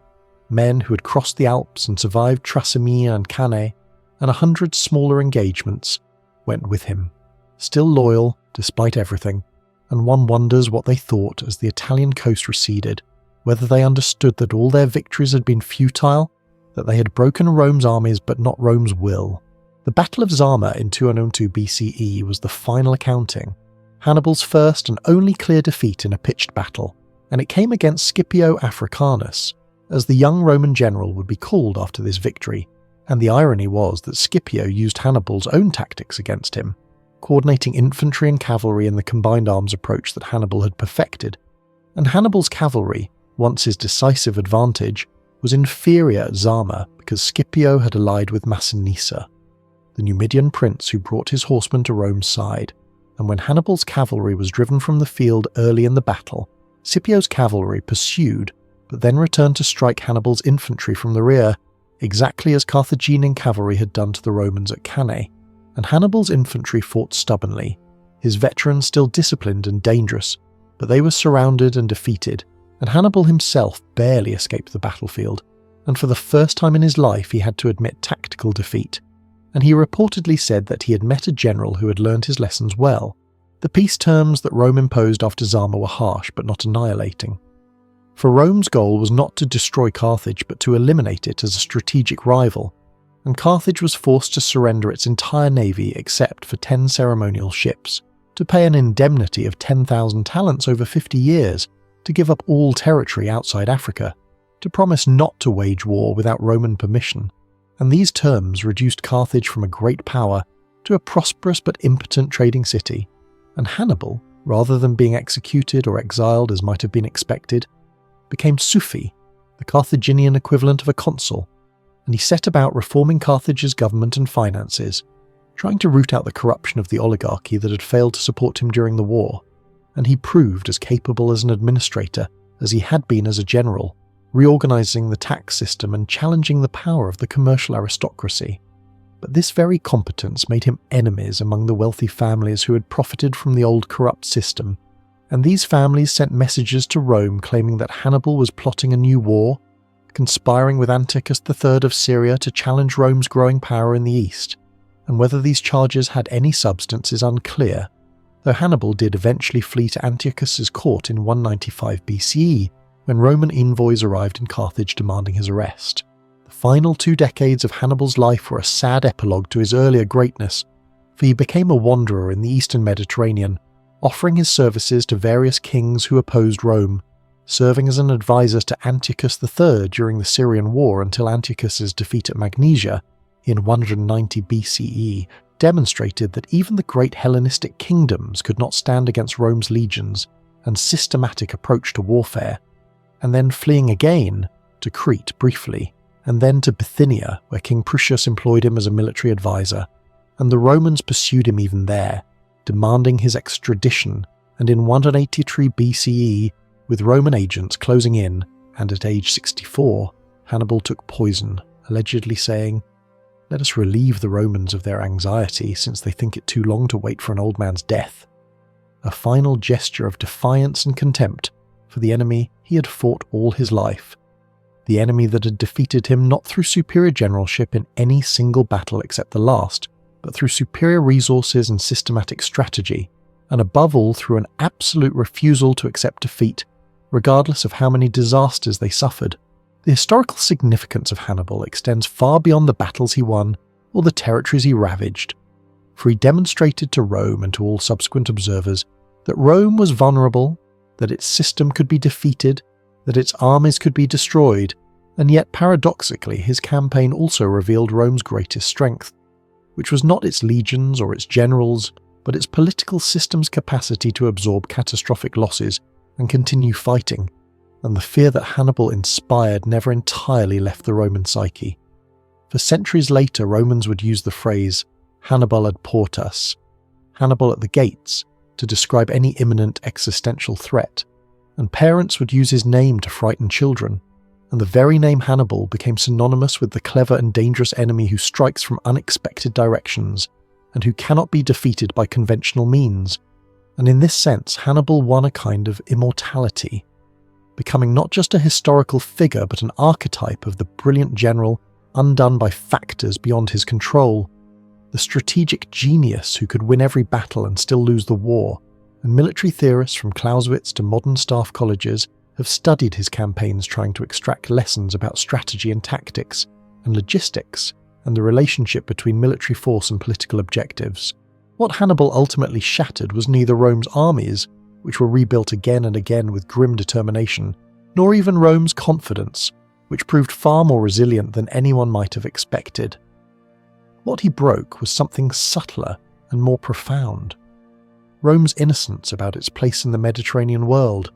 men who had crossed the Alps and survived Trasimene and Cannae, and 100 smaller engagements, went with him, still loyal despite everything, and one wonders what they thought as the Italian coast receded, whether they understood that all their victories had been futile, that they had broken Rome's armies but not Rome's will. The Battle of Zama in 202 BCE was the final accounting, Hannibal's first and only clear defeat in a pitched battle, and it came against Scipio Africanus, as the young Roman general would be called after this victory, and the irony was that Scipio used Hannibal's own tactics against him, coordinating infantry and cavalry in the combined arms approach that Hannibal had perfected, and Hannibal's cavalry, once his decisive advantage, was inferior at Zama because Scipio had allied with Massinissa, the Numidian prince who brought his horsemen to Rome's side, and when Hannibal's cavalry was driven from the field early in the battle, Scipio's cavalry pursued, but then returned to strike Hannibal's infantry from the rear, exactly as Carthaginian cavalry had done to the Romans at Cannae, and Hannibal's infantry fought stubbornly, his veterans still disciplined and dangerous, but they were surrounded and defeated, and Hannibal himself barely escaped the battlefield, and for the first time in his life he had to admit tactical defeat, and he reportedly said that he had met a general who had learned his lessons well. The peace terms that Rome imposed after Zama were harsh but not annihilating. For Rome's goal was not to destroy Carthage but to eliminate it as a strategic rival, and Carthage was forced to surrender its entire navy except for 10 ceremonial ships, to pay an indemnity of 10,000 talents over 50 years, to give up all territory outside Africa, to promise not to wage war without Roman permission, and these terms reduced Carthage from a great power to a prosperous but impotent trading city, and Hannibal, rather than being executed or exiled as might have been expected, became Sufi, the Carthaginian equivalent of a consul, and he set about reforming Carthage's government and finances, trying to root out the corruption of the oligarchy that had failed to support him during the war, and he proved as capable as an administrator as he had been as a general, reorganizing the tax system and challenging the power of the commercial aristocracy. But this very competence made him enemies among the wealthy families who had profited from the old corrupt system, and these families sent messages to Rome claiming that Hannibal was plotting a new war, conspiring with Antiochus III of Syria to challenge Rome's growing power in the east, and whether these charges had any substance is unclear, though Hannibal did eventually flee to Antiochus's court in 195 BCE when Roman envoys arrived in Carthage demanding his arrest. The final 2 decades of Hannibal's life were a sad epilogue to his earlier greatness, for he became a wanderer in the eastern Mediterranean, offering his services to various kings who opposed Rome, serving as an advisor to Antiochus III during the Syrian War until Antiochus's defeat at Magnesia in 190 BCE demonstrated that even the great Hellenistic kingdoms could not stand against Rome's legions and systematic approach to warfare, and then fleeing again to Crete briefly, and then to Bithynia, where King Prusias employed him as a military advisor, and the Romans pursued him even there, demanding his extradition, and in 183 BCE, with Roman agents closing in, and at age 64, Hannibal took poison, allegedly saying, "Let us relieve the Romans of their anxiety since they think it too long to wait for an old man's death." A final gesture of defiance and contempt for the enemy he had fought all his life, the enemy that had defeated him not through superior generalship in any single battle except the last, but through superior resources and systematic strategy, and above all through an absolute refusal to accept defeat, regardless of how many disasters they suffered. The historical significance of Hannibal extends far beyond the battles he won or the territories he ravaged, for he demonstrated to Rome and to all subsequent observers that Rome was vulnerable, that its system could be defeated, that its armies could be destroyed, and yet paradoxically his campaign also revealed Rome's greatest strength, which was not its legions or its generals, but its political system's capacity to absorb catastrophic losses and continue fighting, and the fear that Hannibal inspired never entirely left the Roman psyche. For centuries later, Romans would use the phrase Hannibal ad portas, Hannibal at the gates, to describe any imminent existential threat, and parents would use his name to frighten children, and the very name Hannibal became synonymous with the clever and dangerous enemy who strikes from unexpected directions and who cannot be defeated by conventional means. And in this sense, Hannibal won a kind of immortality, becoming not just a historical figure but an archetype of the brilliant general undone by factors beyond his control, the strategic genius who could win every battle and still lose the war. And military theorists from Clausewitz to modern staff colleges have studied his campaigns trying to extract lessons about strategy and tactics, and logistics, and the relationship between military force and political objectives. What Hannibal ultimately shattered was neither Rome's armies, which were rebuilt again and again with grim determination, nor even Rome's confidence, which proved far more resilient than anyone might have expected. What he broke was something subtler and more profound: Rome's innocence about its place in the Mediterranean world.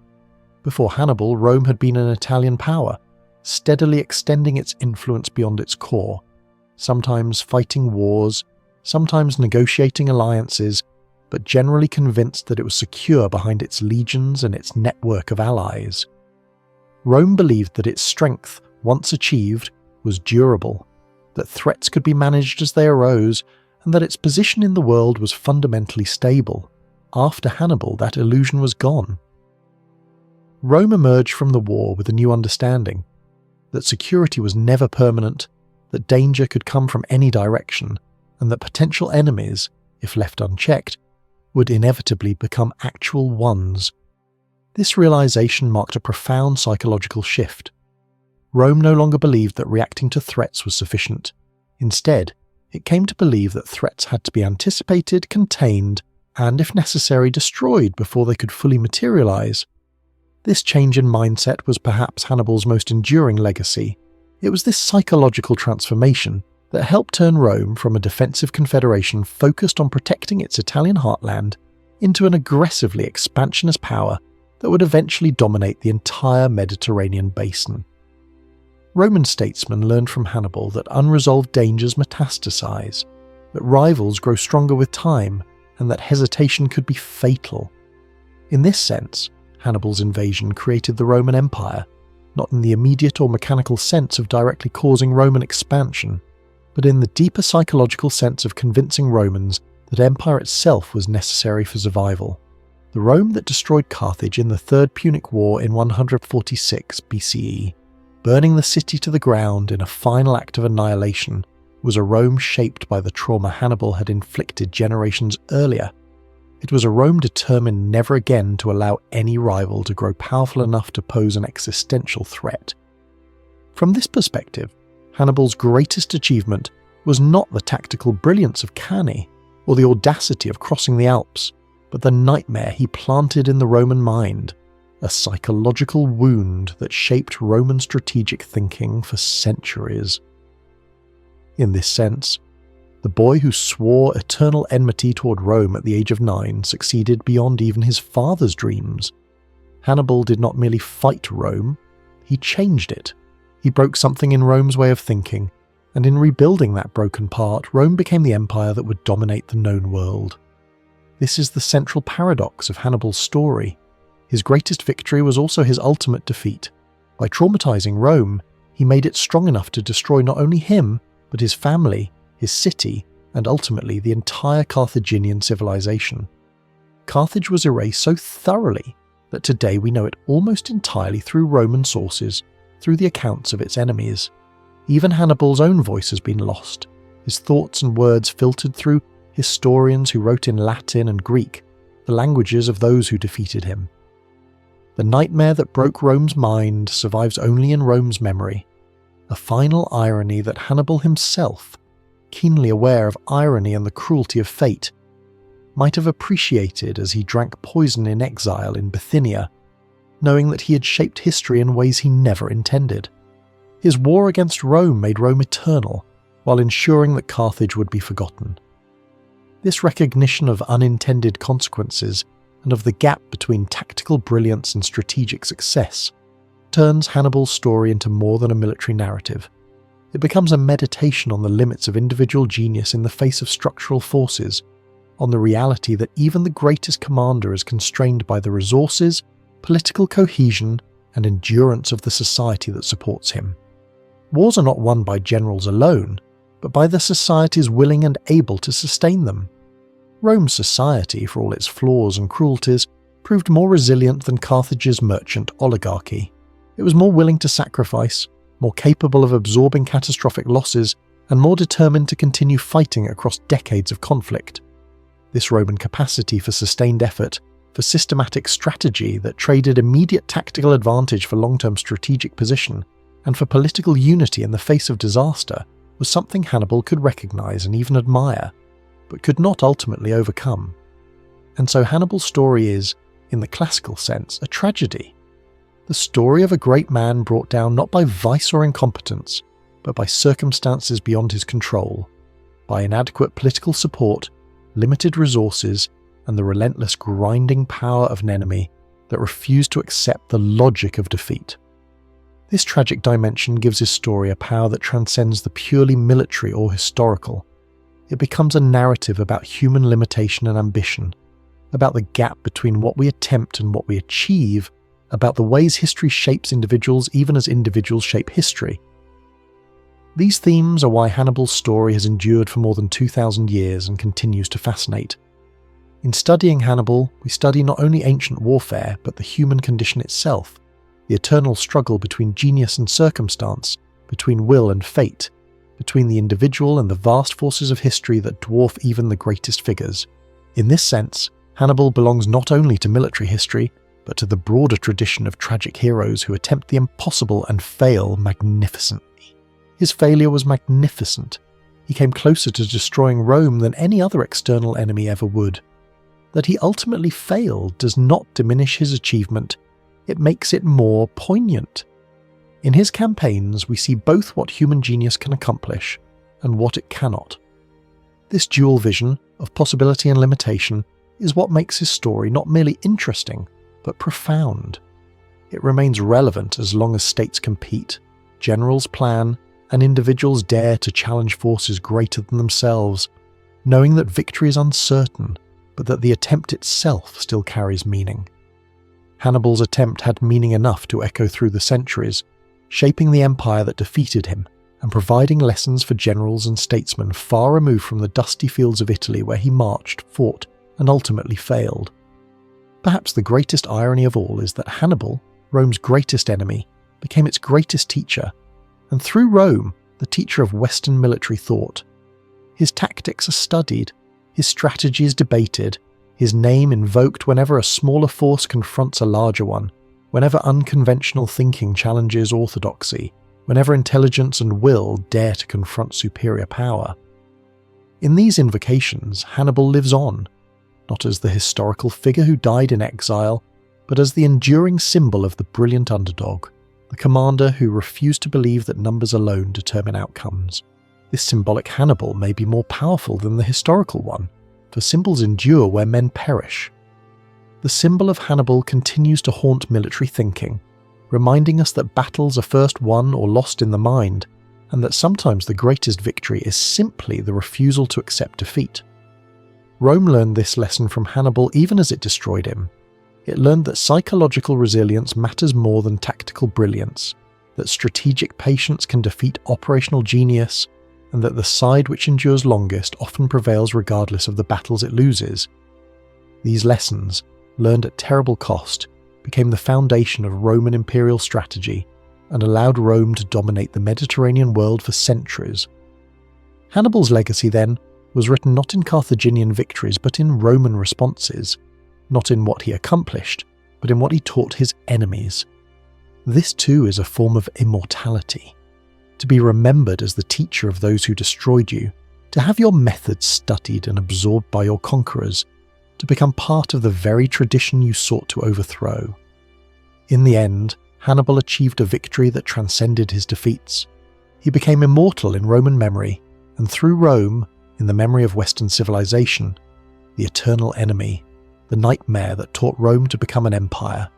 Before Hannibal, Rome had been an Italian power, steadily extending its influence beyond its core, sometimes fighting wars, sometimes negotiating alliances, but generally convinced that it was secure behind its legions and its network of allies. Rome believed that its strength, once achieved, was durable, that threats could be managed as they arose, and that its position in the world was fundamentally stable. After Hannibal, that illusion was gone. Rome emerged from the war with a new understanding, that security was never permanent, that danger could come from any direction, and that potential enemies, if left unchecked, would inevitably become actual ones. This realization marked a profound psychological shift. Rome no longer believed that reacting to threats was sufficient. Instead, it came to believe that threats had to be anticipated, contained, and, if necessary, destroyed before they could fully materialize. This change in mindset was perhaps Hannibal's most enduring legacy. It was this psychological transformation that helped turn Rome from a defensive confederation focused on protecting its Italian heartland into an aggressively expansionist power that would eventually dominate the entire Mediterranean basin. Roman statesmen learned from Hannibal that unresolved dangers metastasize, that rivals grow stronger with time, and that hesitation could be fatal. In this sense, Hannibal's invasion created the Roman Empire, not in the immediate or mechanical sense of directly causing Roman expansion, but in the deeper psychological sense of convincing Romans that empire itself was necessary for survival. The Rome that destroyed Carthage in the Third Punic War in 146 BCE, burning the city to the ground in a final act of annihilation, was a Rome shaped by the trauma Hannibal had inflicted generations earlier. It was a Rome determined never again to allow any rival to grow powerful enough to pose an existential threat. From this perspective, Hannibal's greatest achievement was not the tactical brilliance of Cannae or the audacity of crossing the Alps, but the nightmare he planted in the Roman mind, a psychological wound that shaped Roman strategic thinking for centuries. In this sense, the boy who swore eternal enmity toward Rome at the age of 9 succeeded beyond even his father's dreams. Hannibal did not merely fight Rome, he changed it. He broke something in Rome's way of thinking, and in rebuilding that broken part, Rome became the empire that would dominate the known world. This is the central paradox of Hannibal's story. His greatest victory was also his ultimate defeat. By traumatizing Rome, he made it strong enough to destroy not only him, but his family, his city, and ultimately the entire Carthaginian civilization. Carthage was erased so thoroughly that today we know it almost entirely through Roman sources, through the accounts of its enemies. Even Hannibal's own voice has been lost, his thoughts and words filtered through historians who wrote in Latin and Greek, the languages of those who defeated him. The nightmare that broke Rome's mind survives only in Rome's memory, a final irony that Hannibal himself, keenly aware of irony and the cruelty of fate, might have appreciated as he drank poison in exile in Bithynia, knowing that he had shaped history in ways he never intended. His war against Rome made Rome eternal, while ensuring that Carthage would be forgotten. This recognition of unintended consequences and of the gap between tactical brilliance and strategic success turns Hannibal's story into more than a military narrative. It becomes a meditation on the limits of individual genius in the face of structural forces, on the reality that even the greatest commander is constrained by the resources, political cohesion, and endurance of the society that supports him. Wars are not won by generals alone, but by the societies willing and able to sustain them. Rome's society, for all its flaws and cruelties, proved more resilient than Carthage's merchant oligarchy. It was more willing to sacrifice, more capable of absorbing catastrophic losses, and more determined to continue fighting across decades of conflict. This Roman capacity for sustained effort, for systematic strategy that traded immediate tactical advantage for long-term strategic position, and for political unity in the face of disaster, was something Hannibal could recognize and even admire, but could not ultimately overcome. And so Hannibal's story is, in the classical sense, a tragedy. The story of a great man brought down not by vice or incompetence, but by circumstances beyond his control, by inadequate political support, limited resources, and the relentless grinding power of an enemy that refused to accept the logic of defeat. This tragic dimension gives his story a power that transcends the purely military or historical. It becomes a narrative about human limitation and ambition, about the gap between what we attempt and what we achieve, about the ways history shapes individuals even as individuals shape history. These themes are why Hannibal's story has endured for more than 2,000 years and continues to fascinate. In studying Hannibal, we study not only ancient warfare, but the human condition itself, the eternal struggle between genius and circumstance, between will and fate, between the individual and the vast forces of history that dwarf even the greatest figures. In this sense, Hannibal belongs not only to military history, but to the broader tradition of tragic heroes who attempt the impossible and fail magnificently. His failure was magnificent. He came closer to destroying Rome than any other external enemy ever would. That he ultimately failed does not diminish his achievement, it makes it more poignant. In his campaigns, we see both what human genius can accomplish and what it cannot. This dual vision of possibility and limitation is what makes his story not merely interesting, but profound. It remains relevant as long as states compete, generals plan, and individuals dare to challenge forces greater than themselves, knowing that victory is uncertain, but that the attempt itself still carries meaning. Hannibal's attempt had meaning enough to echo through the centuries, shaping the empire that defeated him and providing lessons for generals and statesmen far removed from the dusty fields of Italy where he marched, fought, and ultimately failed. Perhaps the greatest irony of all is that Hannibal, Rome's greatest enemy, became its greatest teacher, and through Rome, the teacher of Western military thought. His tactics are studied, his strategy is debated, his name invoked whenever a smaller force confronts a larger one, whenever unconventional thinking challenges orthodoxy, whenever intelligence and will dare to confront superior power. In these invocations, Hannibal lives on. not as the historical figure who died in exile, but as the enduring symbol of the brilliant underdog, the commander who refused to believe that numbers alone determine outcomes. This symbolic Hannibal may be more powerful than the historical one, for symbols endure where men perish. The symbol of Hannibal continues to haunt military thinking, reminding us that battles are first won or lost in the mind, and that sometimes the greatest victory is simply the refusal to accept defeat. Rome learned this lesson from Hannibal even as it destroyed him. It learned that psychological resilience matters more than tactical brilliance, that strategic patience can defeat operational genius, and that the side which endures longest often prevails regardless of the battles it loses. These lessons, learned at terrible cost, became the foundation of Roman imperial strategy and allowed Rome to dominate the Mediterranean world for centuries. Hannibal's legacy, then, was written not in Carthaginian victories but in Roman responses, not in what he accomplished, but in what he taught his enemies. This too is a form of immortality. To be remembered as the teacher of those who destroyed you, to have your methods studied and absorbed by your conquerors, to become part of the very tradition you sought to overthrow. In the end, Hannibal achieved a victory that transcended his defeats. He became immortal in Roman memory, and through Rome, in the memory of Western civilization, the eternal enemy, the nightmare that taught Rome to become an empire.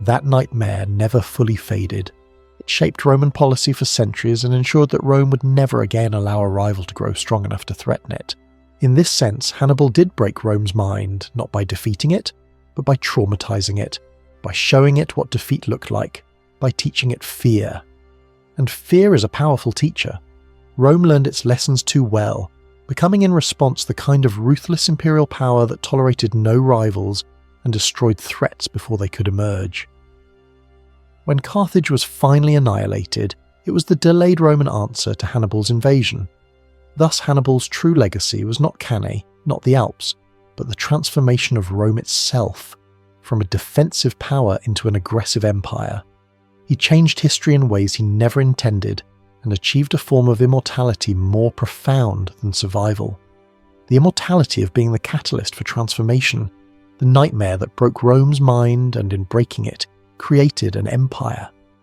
That nightmare never fully faded. It shaped Roman policy for centuries and ensured that Rome would never again allow a rival to grow strong enough to threaten it. In this sense, Hannibal did break Rome's mind, not by defeating it, but by traumatizing it, by showing it what defeat looked like, by teaching it fear. And fear is a powerful teacher. Rome learned its lessons too well, becoming in response the kind of ruthless imperial power that tolerated no rivals and destroyed threats before they could emerge. When Carthage was finally annihilated, it was the delayed Roman answer to Hannibal's invasion. Thus Hannibal's true legacy was not Cannae, not the Alps, but the transformation of Rome itself, from a defensive power into an aggressive empire. He changed history in ways he never intended and achieved a form of immortality more profound than survival. The immortality of being the catalyst for transformation, the nightmare that broke Rome's mind and in breaking it, created an empire.